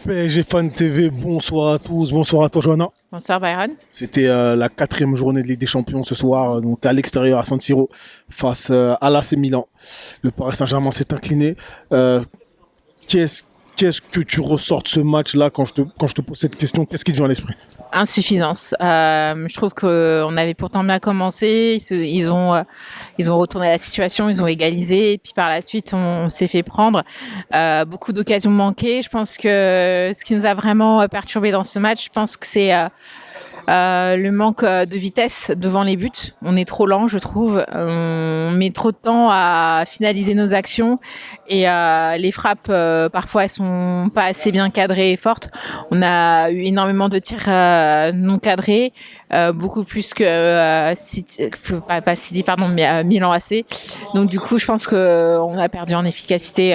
PSG Fan TV, bonsoir à tous, bonsoir à toi Johanna. Bonsoir Byron. C'était la quatrième journée de Ligue des Champions ce soir, donc à l'extérieur à San Siro, face à l'AC Milan. Le Paris Saint-Germain s'est incliné. Qu'est-ce, qu'est-ce que tu ressors de ce match-là quand je te pose cette question? Qu'est-ce qui te vient à l'esprit? Insuffisance. Je trouve qu'on avait pourtant bien commencé. Ils ont retourné la situation, ils ont égalisé. Et puis par la suite, on s'est fait prendre. Beaucoup d'occasions manquées. Je pense que ce qui nous a vraiment perturbé dans ce match, je pense que c'est le manque de vitesse devant les buts. On est trop lent, je trouve. On met trop de temps à finaliser nos actions et les frappes, parfois, elles sont pas assez bien cadrées et fortes. On a eu énormément de tirs non cadrés, beaucoup plus que pas City, pardon, mais Milan AC. Donc du coup, je pense que on a perdu en efficacité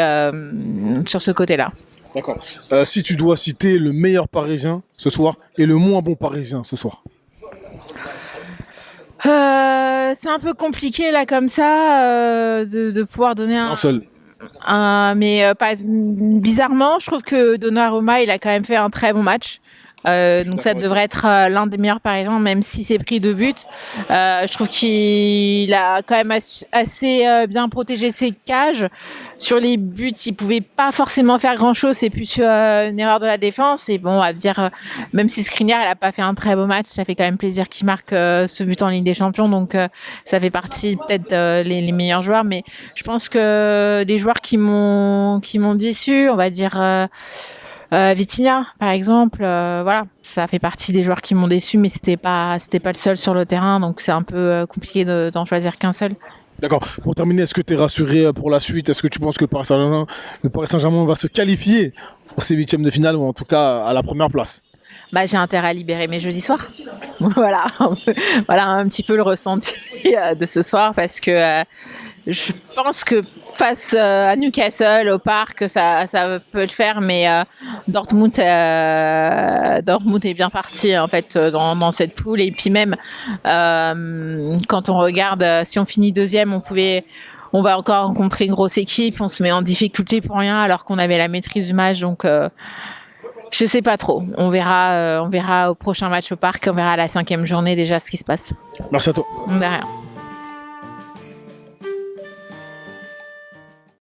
sur ce côté-là. D'accord. Si tu dois citer le meilleur Parisien ce soir et le moins bon Parisien ce soir. C'est un peu compliqué là comme ça de pouvoir donner Un seul. Pas bizarrement, je trouve que Donnarumma il a quand même fait un très bon match. Donc ça devrait être l'un des meilleurs Parisiens, même si c'est pris 2 buts. Je trouve qu'il a quand même assez bien protégé ses cages. Sur les buts, il pouvait pas forcément faire grand-chose. C'est plus une erreur de la défense. Et bon, à dire, même si Skriniar elle a pas fait un très beau match, ça fait quand même plaisir qu'il marque ce but en Ligue des Champions. Donc ça fait partie peut-être les meilleurs joueurs. Mais je pense que des joueurs qui m'ont déçu, on va dire. Vitinha, par exemple, voilà, ça fait partie des joueurs qui m'ont déçu, mais c'était pas le seul sur le terrain, donc c'est un peu compliqué d'en choisir qu'un seul. D'accord. Pour terminer, est-ce que tu es rassuré pour la suite? Est-ce que tu penses que le Paris Saint-Germain va se qualifier pour ces huitièmes de finale ou en tout cas à la première place? Bah, j'ai intérêt à libérer mes jeudis soirs. Voilà, voilà un petit peu le ressenti de ce soir parce que je pense que face à Newcastle au parc ça peut le faire, mais Dortmund est bien parti en fait dans cette poule. Et puis même quand on regarde, si on finit deuxième, on va encore rencontrer une grosse équipe, on se met en difficulté pour rien alors qu'on avait la maîtrise du match. Donc je sais pas trop. On verra au prochain match au parc. On verra à la 5e journée déjà ce qui se passe. Merci à toi. De rien.